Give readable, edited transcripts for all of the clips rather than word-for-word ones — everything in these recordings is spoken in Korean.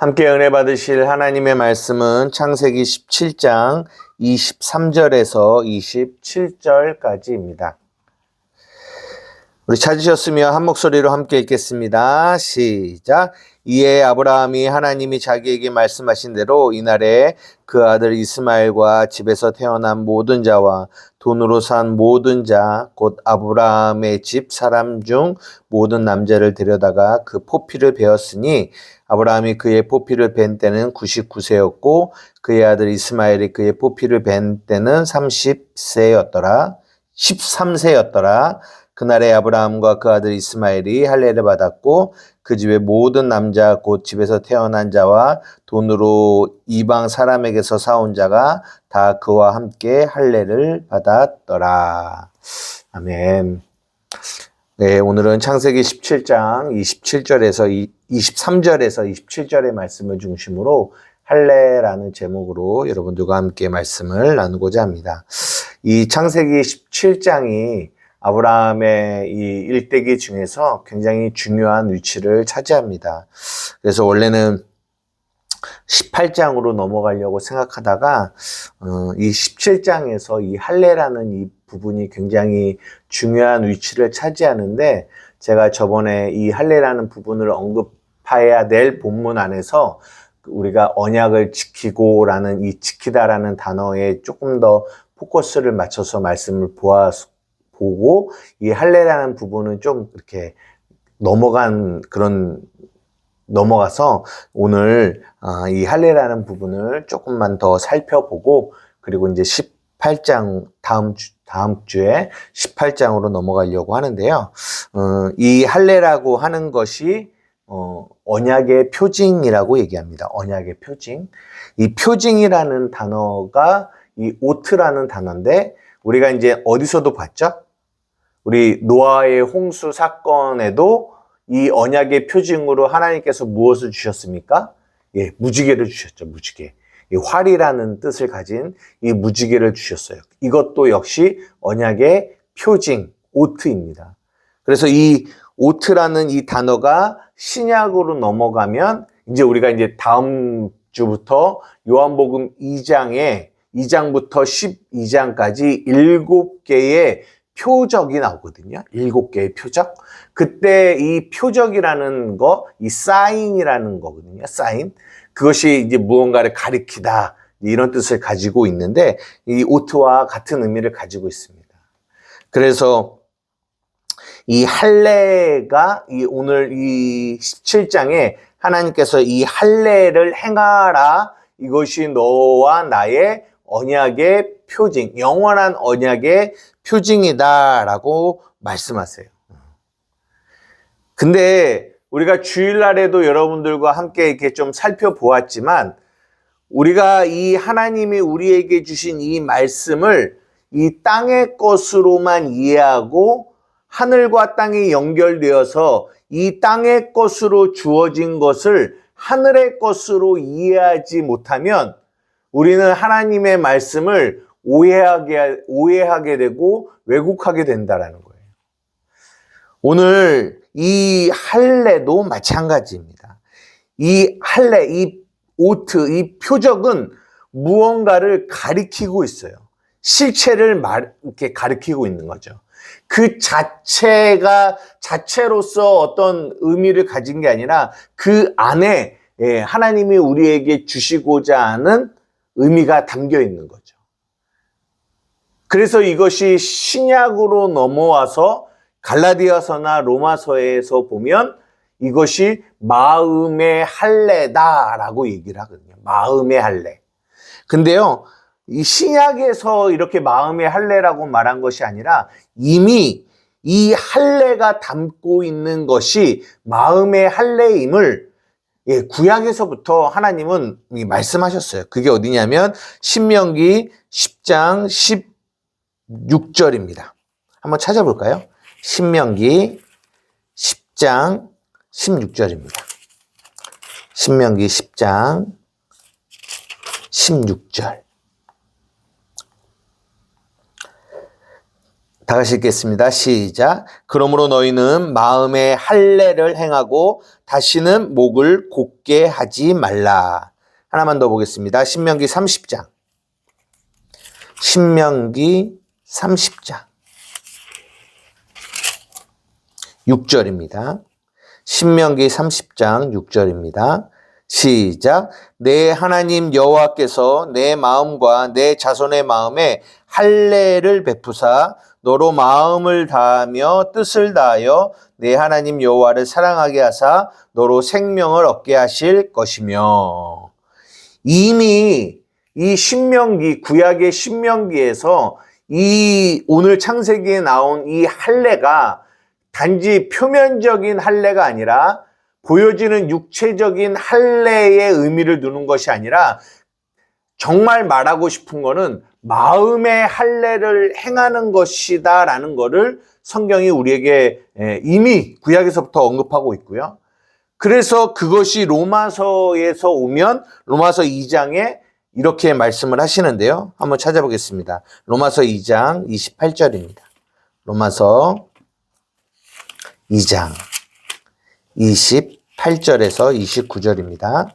함께 은혜 받으실 하나님의 말씀은 창세기 17장 23절에서 27절까지입니다. 우리 찾으셨으면 한 목소리로 함께 읽겠습니다. 시작. 이에 아브라함이 하나님이 자기에게 말씀하신 대로 이날에 그 아들 이스마엘과 집에서 태어난 모든 자와 돈으로 산 모든 자 곧 아브라함의 집 사람 중 모든 남자를 데려다가 그 포피를 베었으니 아브라함이 그의 포피를 벤 때는 99세였고 그의 아들 이스마엘이 그의 포피를 벤 때는 13세였더라. 그날에 아브라함과 그 아들 이스마엘이 할례를 받았고 그 집의 모든 남자 곧 집에서 태어난 자와 돈으로 이방 사람에게서 사온 자가 다 그와 함께 할례를 받았더라. 아멘. 네, 오늘은 창세기 17장 27절에서 23절에서 27절의 말씀을 중심으로 할례라는 제목으로 여러분들과 함께 말씀을 나누고자 합니다. 이 창세기 17장이 아브라함의 이 일대기 중에서 굉장히 중요한 위치를 차지합니다. 그래서 원래는 18장으로 넘어가려고 생각하다가 이 17장에서 이 할례라는 이 부분이 굉장히 중요한 위치를 차지하는데 제가 저번에 이 할례라는 부분을 언급해야 될 본문 안에서 우리가 언약을 지키고라는 이 지키다라는 단어에 조금 더 포커스를 맞춰서 말씀을 보고 이 할례라는 부분은 좀 이렇게 넘어가서 오늘 이 할례라는 부분을 조금만 더 살펴보고 그리고 이제 18장 다음 주에 18장으로 넘어가려고 하는데요. 이 할례라고 하는 것이 언약의 표징이라고 얘기합니다. 언약의 표징. 이 표징이라는 단어가 이 오트라는 단어인데 우리가 이제 어디서도 봤죠? 우리 노아의 홍수 사건에도 이 언약의 표징으로 하나님께서 무엇을 주셨습니까? 예, 무지개를 주셨죠, 무지개. 이 활이라는 뜻을 가진 이 무지개를 주셨어요. 이것도 역시 언약의 표징, 오트입니다. 그래서 이 오트라는 이 단어가 신약으로 넘어가면 이제 우리가 이제 다음 주부터 요한복음 2장부터 12장까지 7개의 표적이 나오거든요. 7개의 표적. 그때 이 표적이라는 거, 이 사인이라는 거거든요. 사인. 그것이 이제 무언가를 가리키다. 이런 뜻을 가지고 있는데, 이 오트와 같은 의미를 가지고 있습니다. 그래서 이 할례가 오늘 이 17장에 하나님께서 이 할례를 행하라. 이것이 너와 나의 언약의 표징, 영원한 언약의 표징이다라고 말씀하세요. 근데 우리가 주일날에도 여러분들과 함께 이렇게 좀 살펴보았지만 우리가 이 하나님이 우리에게 주신 이 말씀을 이 땅의 것으로만 이해하고 하늘과 땅이 연결되어서 이 땅의 것으로 주어진 것을 하늘의 것으로 이해하지 못하면 우리는 하나님의 말씀을 오해하게 되고 왜곡하게 된다라는 거예요. 오늘 이 할례도 마찬가지입니다. 이 할례, 이 오트, 이 표적은 무언가를 가리키고 있어요. 실체를 이렇게 가리키고 있는 거죠. 그 자체로서 어떤 의미를 가진 게 아니라 그 안에 하나님이 우리에게 주시고자 하는 의미가 담겨 있는 거죠. 그래서 이것이 신약으로 넘어와서 갈라디아서나 로마서에서 보면 이것이 마음의 할례다라고 얘기를 하거든요. 마음의 할례. 근데요, 이 신약에서 이렇게 마음의 할례라고 말한 것이 아니라 이미 이 할례가 담고 있는 것이 마음의 할례임을 구약에서부터 하나님은 말씀하셨어요. 그게 어디냐면 신명기 10장 16절입니다. 한번 찾아볼까요? 신명기 10장 16절입니다. 신명기 10장 16절. 다 같이 읽겠습니다. 시작. 그러므로 너희는 마음의 할례를 행하고 다시는 목을 곧게 하지 말라. 하나만 더 보겠습니다. 신명기 30장. 신명기 30장. 6절입니다. 신명기 30장 6절입니다. 시작. 내 하나님 여호와께서 내 마음과 내 자손의 마음에 할례를 베푸사 너로 마음을 다하며 뜻을 다하여 내 하나님 여호와를 사랑하게 하사 너로 생명을 얻게 하실 것이며. 이미 이 신명기, 구약의 신명기에서 이 오늘 창세기에 나온 이 할례가 단지 표면적인 할례가 아니라 보여지는 육체적인 할례의 의미를 두는 것이 아니라 정말 말하고 싶은 거는 마음의 할례를 행하는 것이다 라는 것을 성경이 우리에게 이미 구약에서부터 언급하고 있고요. 그래서 그것이 로마서에서 오면 로마서 2장에 이렇게 말씀을 하시는데요. 한번 찾아보겠습니다. 로마서 2장 28절입니다. 로마서 2장 28절에서 29절입니다.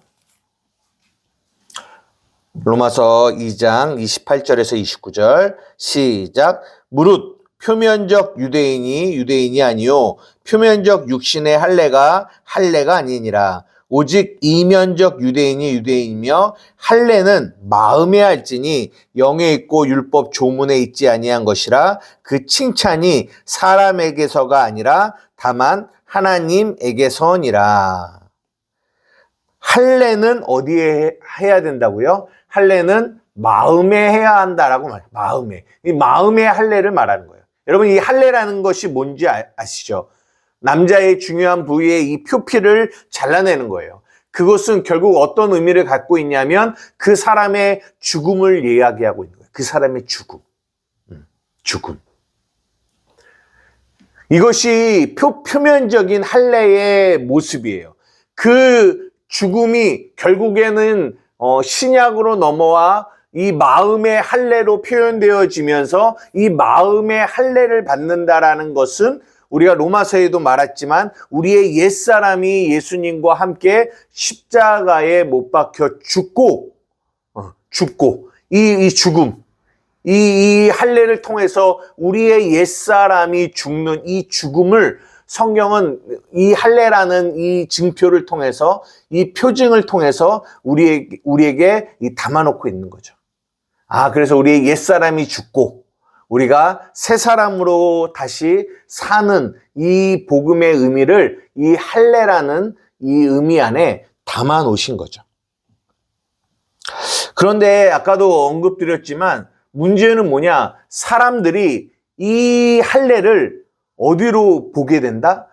로마서 2장 28절에서 29절 시작. 무릇 표면적 유대인이 유대인이 아니요 표면적 육신의 할례가 아니니라. 오직 이면적 유대인이 유대인이며 할례는 마음에 할지니 영에 있고 율법 조문에 있지 아니한 것이라. 그 칭찬이 사람에게서가 아니라 다만 하나님에게서니라. 할례는 어디에 해야 된다고요? 할례는 마음에 해야 한다라고 말해요. 마음에. 이 마음의 할례를 말하는 거예요. 여러분, 이 할례라는 것이 뭔지 아시죠? 남자의 중요한 부위의 이 표피를 잘라내는 거예요. 그것은 결국 어떤 의미를 갖고 있냐면 그 사람의 죽음을 이야기하고 있는 거예요. 그 사람의 죽음. 죽음. 이것이 표면적인 할례의 모습이에요. 그 죽음이 결국에는 신약으로 넘어와 이 마음의 할례로 표현되어지면서 이 마음의 할례를 받는다라는 것은 우리가 로마서에도 말했지만 우리의 옛사람이 예수님과 함께 십자가에 못 박혀 죽고 이 죽음, 이 할례를 통해서 우리의 옛사람이 죽는 이 죽음을 성경은 이 할례라는 이 증표를 통해서 이 표징을 통해서 우리에게 담아놓고 있는 거죠. 그래서 우리의 옛사람이 죽고 우리가 새 사람으로 다시 사는 이 복음의 의미를 이 할례라는 이 의미 안에 담아 놓으신 거죠. 그런데 아까도 언급드렸지만 문제는 뭐냐? 사람들이 이 할례를 어디로 보게 된다?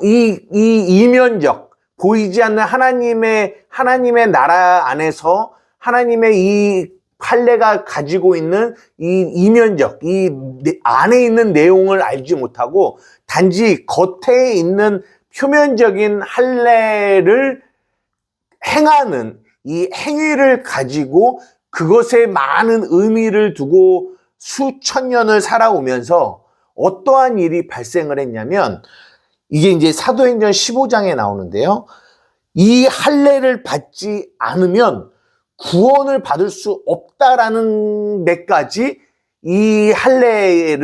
이 이면적, 보이지 않는 하나님의 나라 안에서 하나님의 이 할례가 가지고 있는 이 이면적, 이 안에 있는 내용을 알지 못하고 단지 겉에 있는 표면적인 할례를 행하는 이 행위를 가지고 그것에 많은 의미를 두고 수천 년을 살아오면서 어떠한 일이 발생을 했냐면 이게 이제 사도행전 15장에 나오는데요. 이 할례를 받지 않으면 구원을 받을 수 없다라는 데까지 이 할례에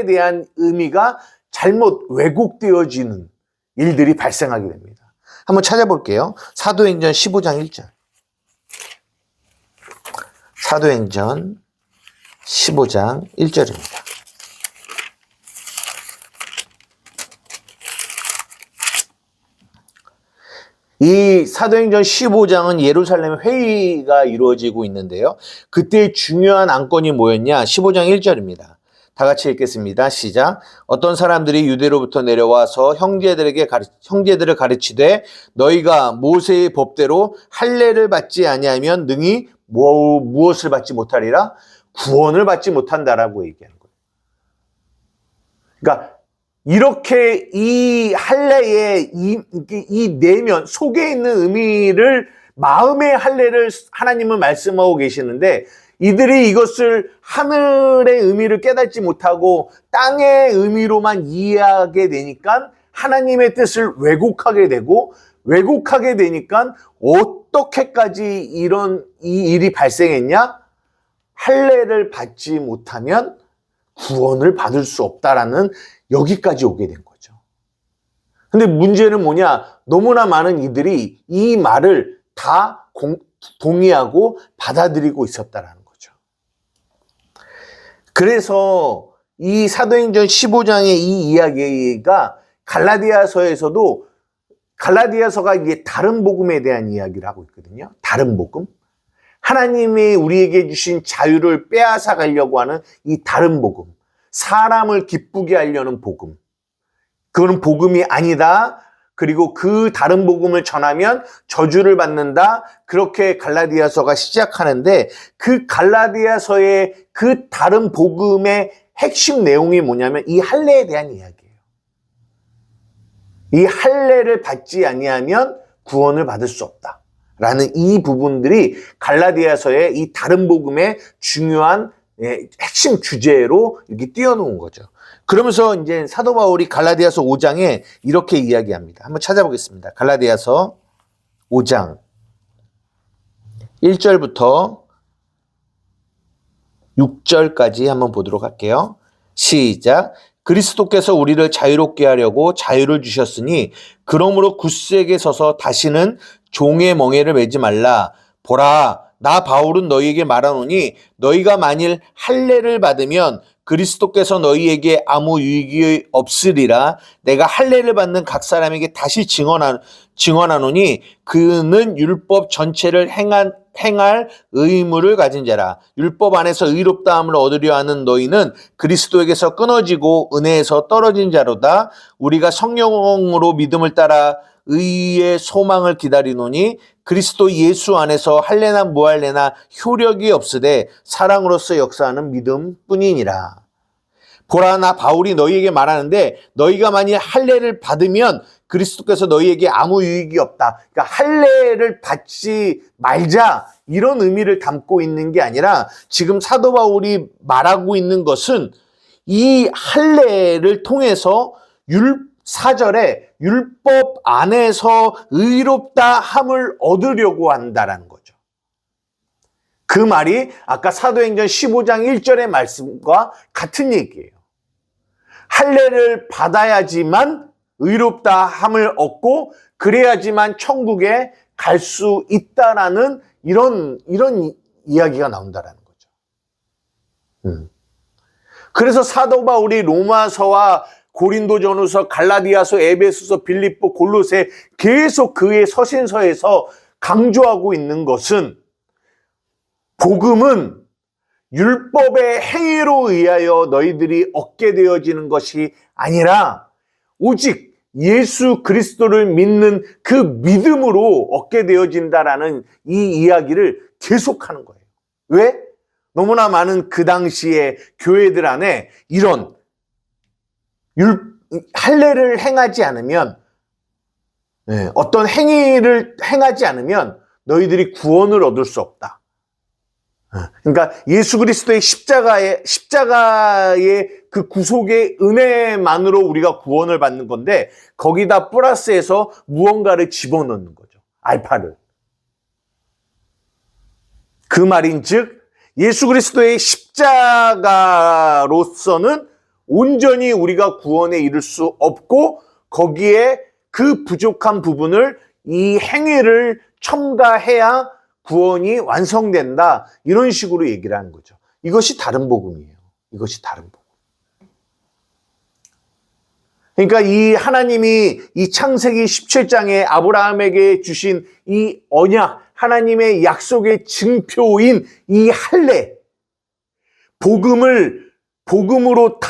대한 의미가 잘못 왜곡되어지는 일들이 발생하게 됩니다. 한번 찾아볼게요. 사도행전 15장 1절. 사도행전 15장 1절입니다. 이 사도행전 15장은 예루살렘 회의가 이루어지고 있는데요. 그때 중요한 안건이 뭐였냐? 15장 1절입니다. 다 같이 읽겠습니다. 시작. 어떤 사람들이 유대로부터 내려와서 형제들을 가르치되 너희가 모세의 법대로 할례를 받지 아니하면 능히 무엇을 받지 못하리라? 구원을 받지 못한다라고 얘기하는 거예요. 그러니까 이렇게 이 할례의 이 내면 속에 있는 의미를 마음의 할례를 하나님은 말씀하고 계시는데 이들이 이것을 하늘의 의미를 깨닫지 못하고 땅의 의미로만 이해하게 되니까 하나님의 뜻을 왜곡하게 되고, 왜곡하게 되니까 어떻게까지 이 일이 발생했냐? 할례를 받지 못하면 구원을 받을 수 없다라는 여기까지 오게 된 거죠. 근데 문제는 뭐냐? 너무나 많은 이들이 이 말을 다 동의하고 받아들이고 있었다라는 거죠. 그래서 이 사도행전 15장의 이 이야기가 갈라디아서에서도, 갈라디아서가 이게 다른 복음에 대한 이야기를 하고 있거든요. 다른 복음. 하나님이 우리에게 주신 자유를 빼앗아 가려고 하는 이 다른 복음. 사람을 기쁘게 하려는 복음. 그거는 복음이 아니다. 그리고 그 다른 복음을 전하면 저주를 받는다. 그렇게 갈라디아서가 시작하는데, 그 갈라디아서의 그 다른 복음의 핵심 내용이 뭐냐면 이 할례에 대한 이야기예요. 이 할례를 받지 아니하면 구원을 받을 수 없다. 라는 이 부분들이 갈라디아서의 이 다른 복음의 중요한 핵심 주제로 이렇게 띄워놓은 거죠. 그러면서 이제 사도 바울이 갈라디아서 5장에 이렇게 이야기합니다. 한번 찾아보겠습니다. 갈라디아서 5장 1절부터 6절까지 한번 보도록 할게요. 시작. 그리스도께서 우리를 자유롭게 하려고 자유를 주셨으니 그러므로 굳세게 서서 다시는 종의 멍에를 매지 말라. 보라, 나 바울은 너희에게 말하노니 너희가 만일 할례를 받으면 그리스도께서 너희에게 아무 유익이 없으리라. 내가 할례를 받는 각 사람에게 다시 증언하노니 그는 율법 전체를 행할 의무를 가진 자라. 율법 안에서 의롭다함을 얻으려 하는 너희는 그리스도에게서 끊어지고 은혜에서 떨어진 자로다. 우리가 성령으로 믿음을 따라 의의 소망을 기다리노니 그리스도 예수 안에서 할례나 무할례나 효력이 없으되 사랑으로서 역사하는 믿음뿐이니라. 보라, 나 바울이 너희에게 말하는데 너희가 만일 할례를 받으면 그리스도께서 너희에게 아무 유익이 없다. 그러니까 할례를 받지 말자, 이런 의미를 담고 있는 게 아니라 지금 사도 바울이 말하고 있는 것은 이 할례를 통해서 4절에 율법 안에서 의롭다 함을 얻으려고 한다라는 거죠. 그 말이 아까 사도행전 15장 1절의 말씀과 같은 얘기예요. 할례를 받아야지만 의롭다 함을 얻고 그래야지만 천국에 갈 수 있다라는 이런 이야기가 나온다라는 거죠. 그래서 사도 바울이 로마서와 고린도전후서, 갈라디아서, 에베소서, 빌립보, 골로새 계속 그의 서신서에서 강조하고 있는 것은 복음은 율법의 행위로 의하여 너희들이 얻게 되어지는 것이 아니라 오직 예수 그리스도를 믿는 그 믿음으로 얻게 되어진다라는 이 이야기를 계속하는 거예요. 왜? 너무나 많은 그 당시에 교회들 안에 이런 할례를 행하지 않으면, 어떤 행위를 행하지 않으면 너희들이 구원을 얻을 수 없다. 그러니까 예수 그리스도의 십자가의 그 구속의 은혜만으로 우리가 구원을 받는 건데 거기다 플러스해서 무언가를 집어넣는 거죠. 알파를. 그 말인즉 예수 그리스도의 십자가로서는 온전히 우리가 구원에 이를 수 없고 거기에 그 부족한 부분을 이 행위를 첨가해야 구원이 완성된다. 이런 식으로 얘기를 하는 거죠. 이것이 다른 복음이에요. 이것이 다른 복음. 그러니까 이 하나님이 이 창세기 17장에 아브라함에게 주신 이 언약, 하나님의 약속의 증표인 이 할례, 복음으로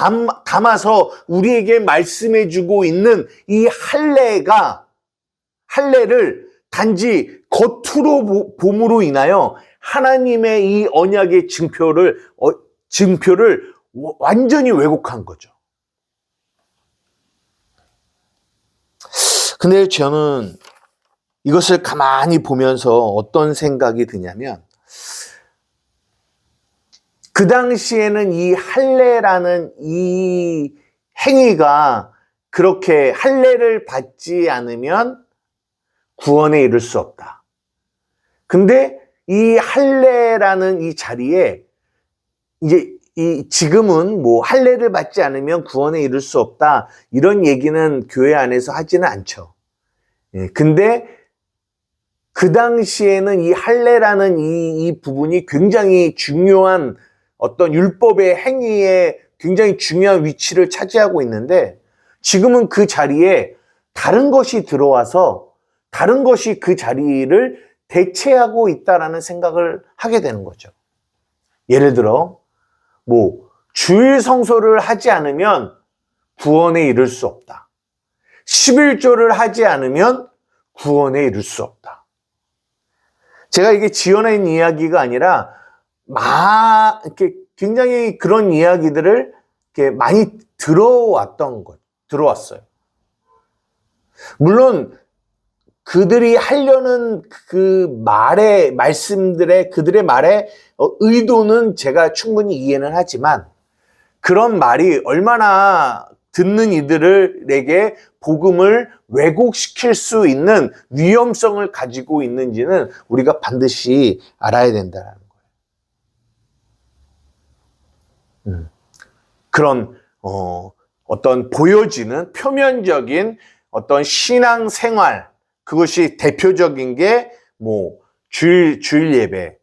담아서 우리에게 말씀해주고 있는 이 할례를 단지 겉으로 봄으로 인하여 하나님의 이 언약의 증표를 완전히 왜곡한 거죠. 근데 저는 이것을 가만히 보면서 어떤 생각이 드냐면 그 당시에는 이 할례라는 이 행위가 그렇게 할례를 받지 않으면 구원에 이를 수 없다. 근데 이 할례라는 이 자리에 이제 지금은 뭐 할례를 받지 않으면 구원에 이를 수 없다, 이런 얘기는 교회 안에서 하지는 않죠. 근데 그 당시에는 이 할례라는 이 부분이 굉장히 중요한 어떤 율법의 행위에 굉장히 중요한 위치를 차지하고 있는데, 지금은 그 자리에 다른 것이 들어와서 다른 것이 그 자리를 대체하고 있다라는 생각을 하게 되는 거죠. 예를 들어 뭐 주일 성소를 하지 않으면 구원에 이를 수 없다. 11조를 하지 않으면 구원에 이를 수 없다. 제가 이게 지어낸 이야기가 아니라 이렇게 굉장히 그런 이야기들을 이렇게 많이 들어왔어요. 물론 그들이 하려는 그 그들의 말의 의도는 제가 충분히 이해는 하지만, 그런 말이 얼마나 듣는 이들에게 복음을 왜곡시킬 수 있는 위험성을 가지고 있는지는 우리가 반드시 알아야 된다는 거예요. 그런 어떤 보여지는 표면적인 어떤 신앙생활, 그것이 대표적인 게 뭐 주일 예배,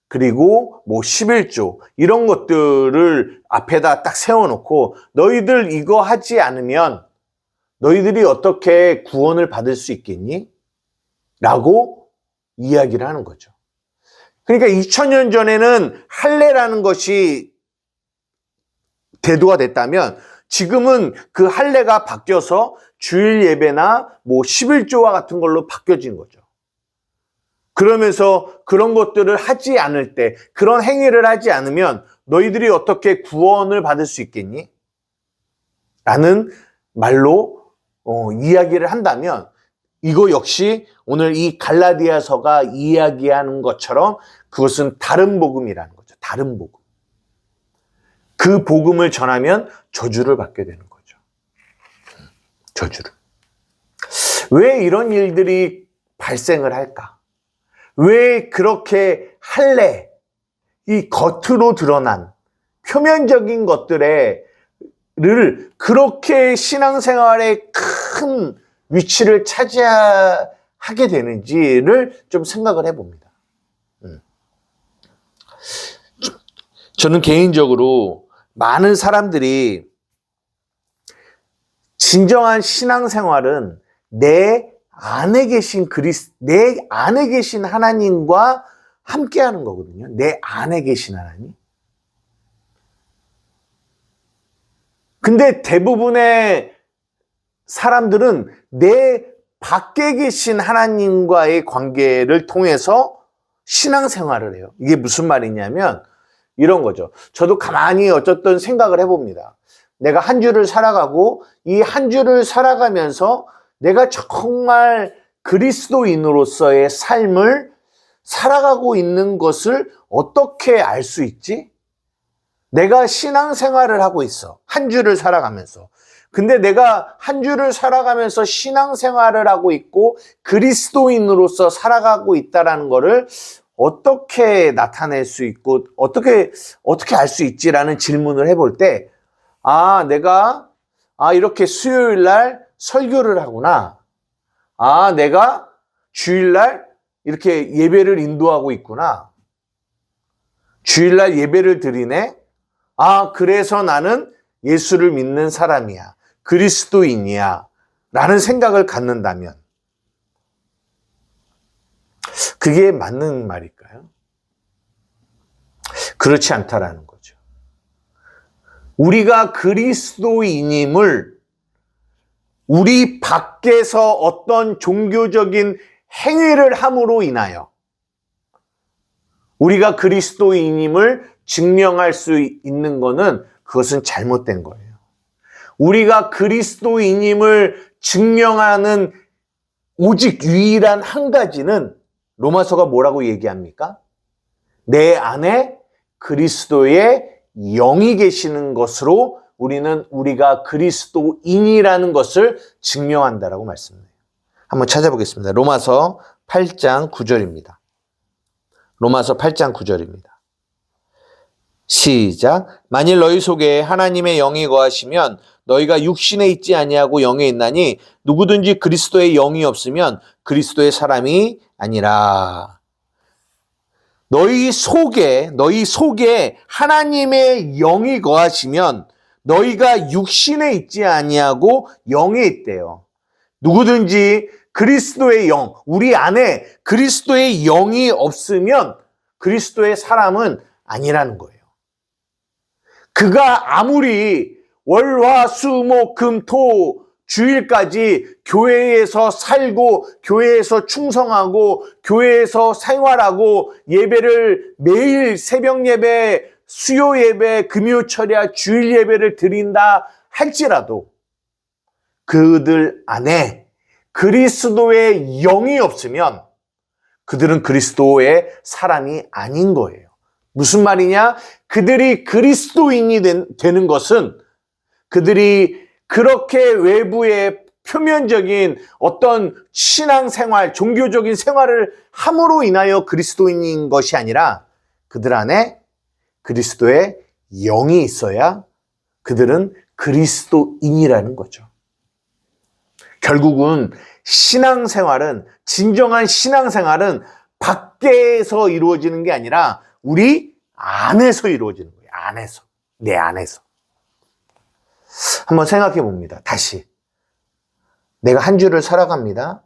그리고 뭐 11조, 이런 것들을 앞에다 딱 세워놓고 너희들 이거 하지 않으면 너희들이 어떻게 구원을 받을 수 있겠니? 라고 이야기를 하는 거죠. 그러니까 2000년 전에는 할례라는 것이 대두가 됐다면, 지금은 그 할례가 바뀌어서 주일 예배나 뭐 11조와 같은 걸로 바뀌어진 거죠. 그러면서 그런 것들을 하지 않을 때, 그런 행위를 하지 않으면 너희들이 어떻게 구원을 받을 수 있겠니? 라는 말로 이야기를 한다면, 이거 역시 오늘 이 갈라디아서가 이야기하는 것처럼 그것은 다른 복음이라는 거죠. 다른 복음. 그 복음을 전하면 저주를 받게 되는 거죠. 저주를. 왜 이런 일들이 발생을 할까? 왜 그렇게 할례, 이 겉으로 드러난 표면적인 것들을 그렇게 신앙생활에 큰 위치를 차지하게 되는지를 좀 생각을 해봅니다. 저는 개인적으로 많은 사람들이 진정한 신앙생활은 내 안에 계신 하나님과 함께하는 거거든요. 내 안에 계신 하나님. 근데 대부분의 사람들은 내 밖에 계신 하나님과의 관계를 통해서 신앙생활을 해요. 이게 무슨 말이냐면 이런 거죠. 저도 가만히 어쨌든 생각을 해봅니다. 내가 한 주를 살아가고, 이 한 주를 살아가면서 내가 정말 그리스도인으로서의 삶을 살아가고 있는 것을 어떻게 알 수 있지? 내가 신앙생활을 하고 있어. 한 주를 살아가면서. 근데 내가 한 주를 살아가면서 신앙생활을 하고 있고 그리스도인으로서 살아가고 있다는 거를 어떻게 나타낼 수 있고 어떻게 알 수 있지라는 질문을 해볼 때, 내가 이렇게 수요일 날 설교를 하구나. 내가 주일 날 이렇게 예배를 인도하고 있구나. 주일 날 예배를 드리네. 그래서 나는 예수를 믿는 사람이야. 그리스도인이야. 라는 생각을 갖는다면 그게 맞는 말일까요? 그렇지 않다라는 거죠. 우리가 그리스도인임을 우리 밖에서 어떤 종교적인 행위를 함으로 인하여 우리가 그리스도인임을 증명할 수 있는 것은 그것은 잘못된 거예요. 우리가 그리스도인임을 증명하는 오직 유일한 한 가지는 로마서가 뭐라고 얘기합니까? 내 안에 그리스도의 영이 계시는 것으로 우리가 그리스도인이라는 것을 증명한다라고 말씀해요. 한번 찾아보겠습니다. 로마서 8장 9절입니다. 로마서 8장 9절입니다. 시작. 만일 너희 속에 하나님의 영이 거하시면 너희가 육신에 있지 아니하고 영에 있나니 누구든지 그리스도의 영이 없으면 그리스도의 사람이 아니라. 너희 속에 하나님의 영이 거하시면 너희가 육신에 있지 아니하고 영에 있대요. 누구든지 그리스도의 영, 우리 안에 그리스도의 영이 없으면 그리스도의 사람은 아니라는 거예요. 그가 아무리 월, 화, 수, 목, 금, 토 주일까지 교회에서 살고 교회에서 충성하고 교회에서 생활하고 예배를 매일 새벽 예배, 수요 예배, 금요 철야, 주일 예배를 드린다 할지라도 그들 안에 그리스도의 영이 없으면 그들은 그리스도의 사람이 아닌 거예요. 무슨 말이냐? 그들이 그리스도인이 되는 것은 그들이 그렇게 외부의 표면적인 어떤 신앙생활, 종교적인 생활을 함으로 인하여 그리스도인인 것이 아니라 그들 안에 그리스도의 영이 있어야 그들은 그리스도인이라는 거죠. 결국은 신앙생활은, 진정한 신앙생활은 밖에서 이루어지는 게 아니라 우리 안에서 이루어지는 거예요. 안에서. 내 안에서. 한번 생각해 봅니다. 다시. 내가 한 주를 살아갑니다.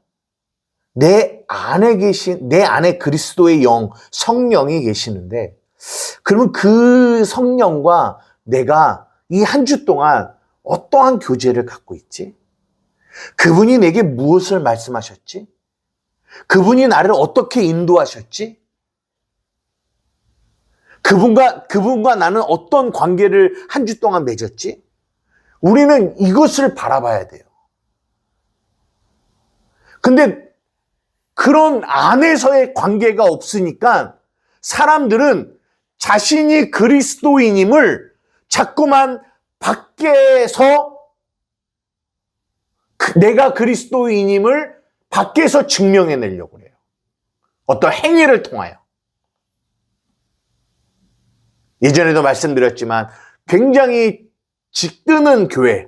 내 안에 그리스도의 영, 성령이 계시는데, 그러면 그 성령과 내가 이 한 주 동안 어떠한 교제를 갖고 있지? 그분이 내게 무엇을 말씀하셨지? 그분이 나를 어떻게 인도하셨지? 그분과 나는 어떤 관계를 한 주 동안 맺었지? 우리는 이것을 바라봐야 돼요. 근데 그런 안에서의 관계가 없으니까 사람들은 자신이 그리스도인임을 자꾸만 밖에서 내가 그리스도인임을 밖에서 증명해내려고 해요. 어떤 행위를 통하여. 예전에도 말씀드렸지만 굉장히 직뜨는 교회,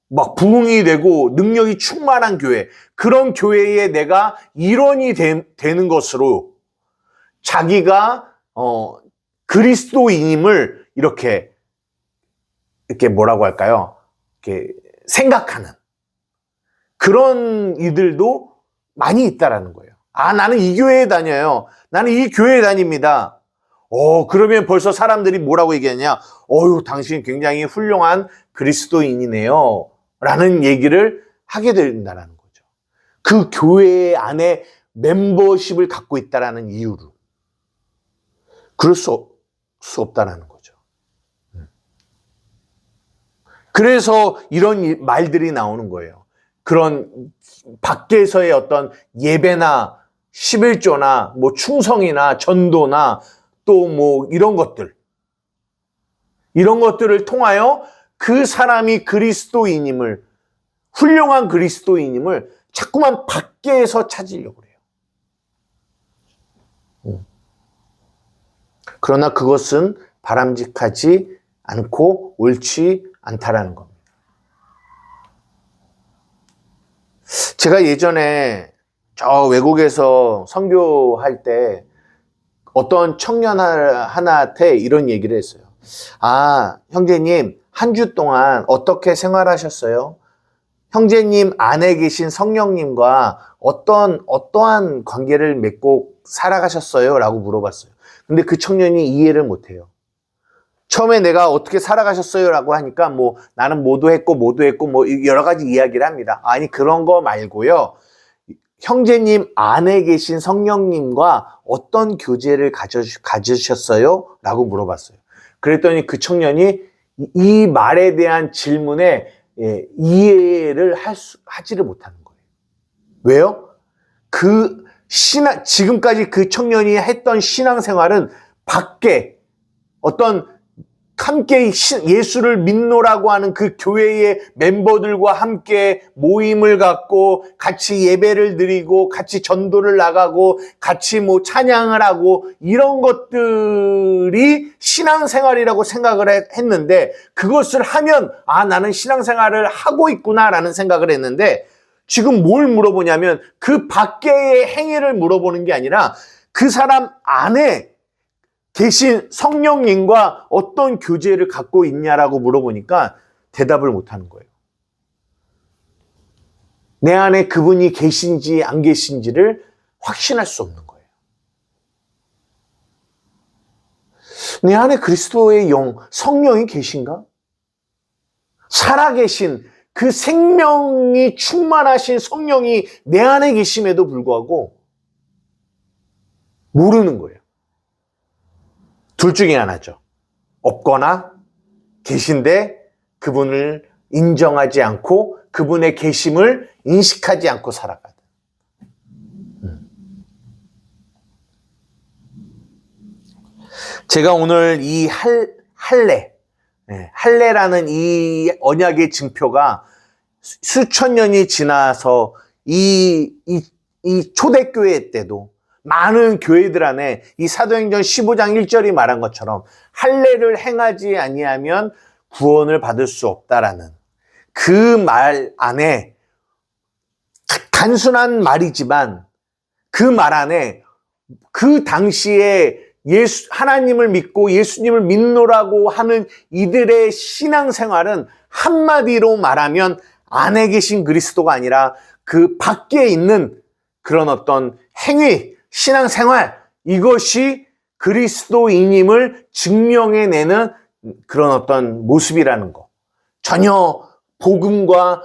막 부흥이 되고 능력이 충만한 교회, 그런 교회에 내가 일원이 되는 것으로 자기가 그리스도인임을 이렇게 뭐라고 할까요? 이렇게 생각하는 그런 이들도 많이 있다라는 거예요. 아, 나는 이 교회에 다녀요. 나는 이 교회에 다닙니다. 그러면 벌써 사람들이 뭐라고 얘기하냐? 당신 굉장히 훌륭한 그리스도인이네요. 라는 얘기를 하게 된다는 거죠. 그 교회 안에 멤버십을 갖고 있다라는 이유로. 그럴 수 없다라는 거죠. 그래서 이런 말들이 나오는 거예요. 그런 밖에서의 어떤 예배나 11조나 뭐 충성이나 전도나 또 뭐 이런 것들을 통하여 그 사람이 그리스도인임을, 훌륭한 그리스도인임을 자꾸만 밖에서 찾으려고 그래요. 그러나 그것은 바람직하지 않고 옳지 않다라는 겁니다. 제가 예전에 저 외국에서 선교할 때 어떤 청년 하나한테 이런 얘기를 했어요. 아, 형제님, 한 주 동안 어떻게 생활하셨어요? 형제님 안에 계신 성령님과 어떠한 관계를 맺고 살아가셨어요? 라고 물어봤어요. 근데 그 청년이 이해를 못해요. 처음에 내가 어떻게 살아가셨어요? 라고 하니까 뭐 나는 모두 했고 뭐 여러 가지 이야기를 합니다. 아니, 그런 거 말고요. 형제님 안에 계신 성령님과 어떤 교제를 가지셨어요? 라고 물어봤어요. 그랬더니 그 청년이 이 말에 대한 질문에 이해를 하지를 못하는 거예요. 왜요? 지금까지 그 청년이 했던 신앙생활은 밖에 어떤 함께 예수를 믿노라고 하는 그 교회의 멤버들과 함께 모임을 갖고 같이 예배를 드리고 같이 전도를 나가고 같이 뭐 찬양을 하고 이런 것들이 신앙생활이라고 생각을 했는데, 그것을 하면 나는 신앙생활을 하고 있구나라는 생각을 했는데, 지금 뭘 물어보냐면 그 밖의 행위를 물어보는 게 아니라 그 사람 안에 계신 성령님과 어떤 교제를 갖고 있냐라고 물어보니까 대답을 못하는 거예요. 내 안에 그분이 계신지 안 계신지를 확신할 수 없는 거예요. 내 안에 그리스도의 영, 성령이 계신가? 살아계신 그 생명이 충만하신 성령이 내 안에 계심에도 불구하고 모르는 거예요. 둘 중에 하나죠. 없거나 계신데 그분을 인정하지 않고 그분의 계심을 인식하지 않고 살아가는. 제가 오늘 이 할례라는 이 언약의 증표가 수천 년이 지나서 이 초대교회 때도 많은 교회들 안에 이 사도행전 15장 1절이 말한 것처럼 할례를 행하지 아니하면 구원을 받을 수 없다라는 그 말 안에, 단순한 말이지만 그 말 안에 그 당시에 하나님을 믿고 예수님을 믿노라고 하는 이들의 신앙생활은 한마디로 말하면 안에 계신 그리스도가 아니라 그 밖에 있는 그런 어떤 행위, 신앙생활, 이것이 그리스도인임을 증명해내는 그런 어떤 모습이라는 거. 전혀 복음과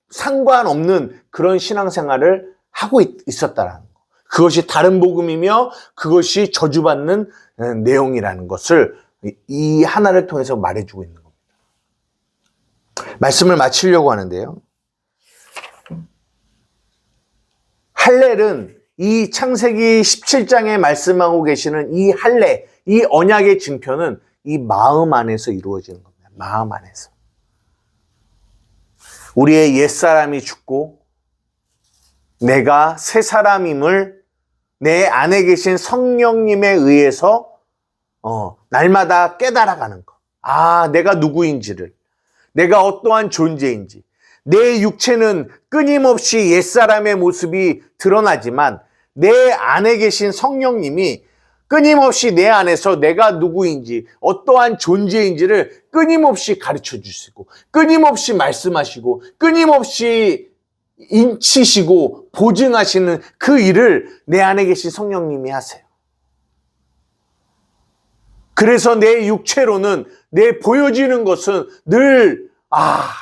상관없는 그런 신앙생활을 하고 있었다라는 거. 그것이 다른 복음이며 그것이 저주받는 내용이라는 것을 이 하나를 통해서 말해주고 있는 겁니다. 말씀을 마치려고 하는데요. 할례는 이 창세기 17장에 말씀하고 계시는 이 할례, 이 언약의 증표는 이 마음 안에서 이루어지는 겁니다. 마음 안에서. 우리의 옛사람이 죽고 내가 새 사람임을 내 안에 계신 성령님에 의해서 날마다 깨달아가는 거. 내가 누구인지를, 내가 어떠한 존재인지. 내 육체는 끊임없이 옛사람의 모습이 드러나지만 내 안에 계신 성령님이 끊임없이 내 안에서 내가 누구인지, 어떠한 존재인지를 끊임없이 가르쳐 주시고, 끊임없이 말씀하시고, 끊임없이 인치시고 보증하시는 그 일을 내 안에 계신 성령님이 하세요. 그래서 내 육체로는 내 보여지는 것은 늘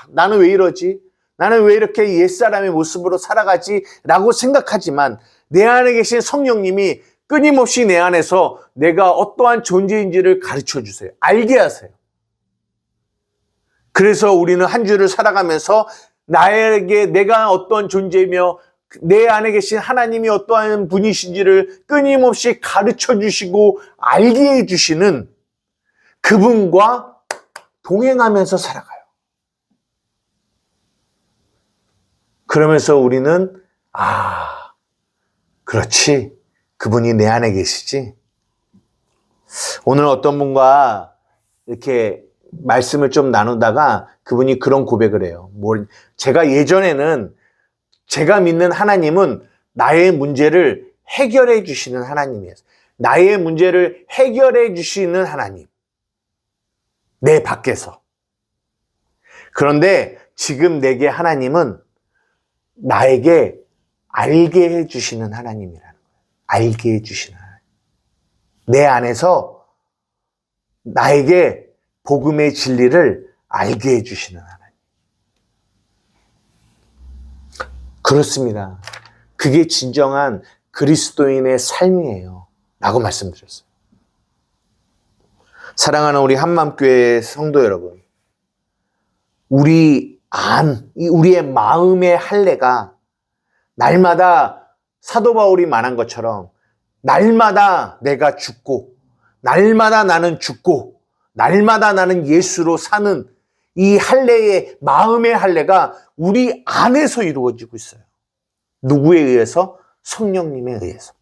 나는 왜 이러지? 나는 왜 이렇게 옛사람의 모습으로 살아가지? 라고 생각하지만 내 안에 계신 성령님이 끊임없이 내 안에서 내가 어떠한 존재인지를 가르쳐 주세요. 알게 하세요. 그래서 우리는 한 주를 살아가면서 나에게 내가 어떤 존재이며 내 안에 계신 하나님이 어떠한 분이신지를 끊임없이 가르쳐 주시고 알게 해주시는 그분과 동행하면서 살아가요. 그러면서 우리는 그렇지, 그분이 내 안에 계시지. 오늘 어떤 분과 이렇게 말씀을 좀 나누다가 그분이 그런 고백을 해요. 제가 예전에는 제가 믿는 하나님은 나의 문제를 해결해 주시는 하나님이었어요. 나의 문제를 해결해 주시는 하나님. 내 밖에서. 그런데 지금 내게 하나님은 나에게 알게 해 주시는 하나님이라는 거예요. 알게 해 주시는 하나님. 내 안에서 나에게 복음의 진리를 알게 해 주시는 하나님. 그렇습니다. 그게 진정한 그리스도인의 삶이에요. 라고 말씀드렸어요. 사랑하는 우리 한맘교회 성도 여러분, 우리의 마음의 할례가 날마다 사도 바울이 말한 것처럼 날마다 내가 죽고, 날마다 나는 죽고, 날마다 나는 예수로 사는 이 할례의 마음의 할례가 우리 안에서 이루어지고 있어요. 누구에 의해서? 성령님에 의해서.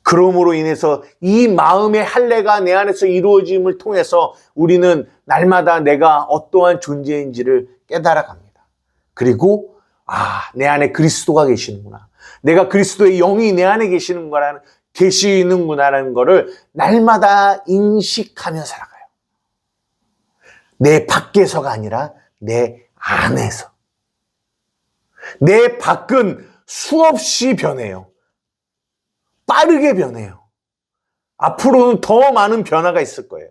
그러므로 인해서 이 마음의 할례가 내 안에서 이루어짐을 통해서 우리는 날마다 내가 어떠한 존재인지를 깨달아 갑니다. 그리고 내 안에 그리스도가 계시는구나. 내가 그리스도의 영이 내 안에 계시는구나라는 것을 날마다 인식하며 살아가요. 내 밖에서가 아니라 내 안에서. 내 밖은 수없이 변해요. 빠르게 변해요. 앞으로는 더 많은 변화가 있을 거예요.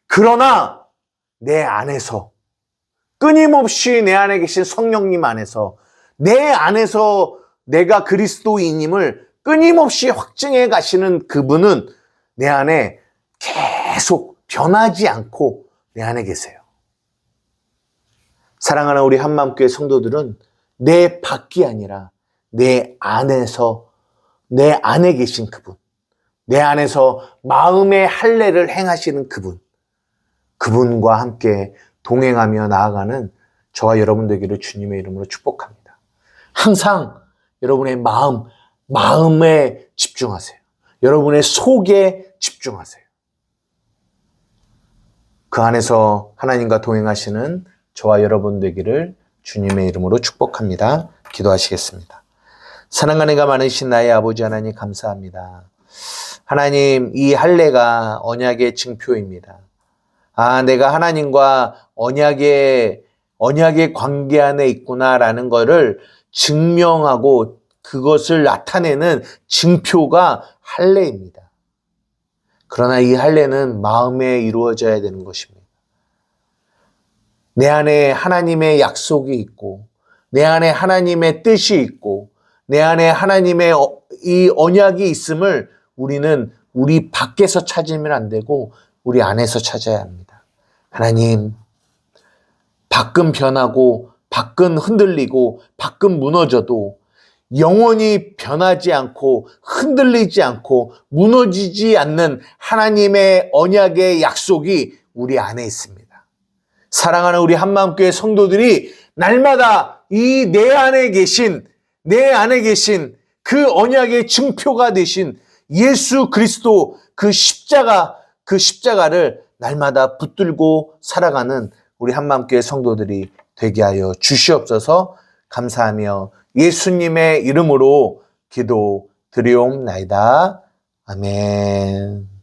그러나 내 안에서, 끊임없이 내 안에 계신 성령님 안에서, 내 안에서 내가 그리스도인임을 끊임없이 확증해 가시는 그분은 내 안에 계속 변하지 않고 내 안에 계세요. 사랑하는 우리 한마음교회 성도들은 내 밖이 아니라 내 안에서, 내 안에 계신 그분, 내 안에서 마음의 할례를 행하시는 그분과 함께 동행하며 나아가는 저와 여러분 되기를 주님의 이름으로 축복합니다. 항상 여러분의 마음에 집중하세요. 여러분의 속에 집중하세요. 그 안에서 하나님과 동행하시는 저와 여러분 되기를 주님의 이름으로 축복합니다. 기도하시겠습니다. 사랑하는 이가 많으신 나의 아버지 하나님 감사합니다. 하나님, 이 할례가 언약의 증표입니다. 내가 하나님과 언약의 관계 안에 있구나라는 것을 증명하고 그것을 나타내는 증표가 할례입니다. 그러나 이 할례는 마음에 이루어져야 되는 것입니다. 내 안에 하나님의 약속이 있고, 내 안에 하나님의 뜻이 있고, 내 안에 하나님의 이 언약이 있음을 우리는 우리 밖에서 찾으면 안 되고 우리 안에서 찾아야 합니다. 하나님, 밖은 변하고 밖은 흔들리고 밖은 무너져도 영원히 변하지 않고 흔들리지 않고 무너지지 않는 하나님의 언약의 약속이 우리 안에 있습니다. 사랑하는 우리 한마음교회 성도들이 날마다 이 내 안에 계신 그 언약의 증표가 되신 예수 그리스도 그 십자가를 날마다 붙들고 살아가는 우리 한마음교회 성도들이 되게 하여 주시옵소서. 감사하며 예수님의 이름으로 기도드리옵나이다. 아멘.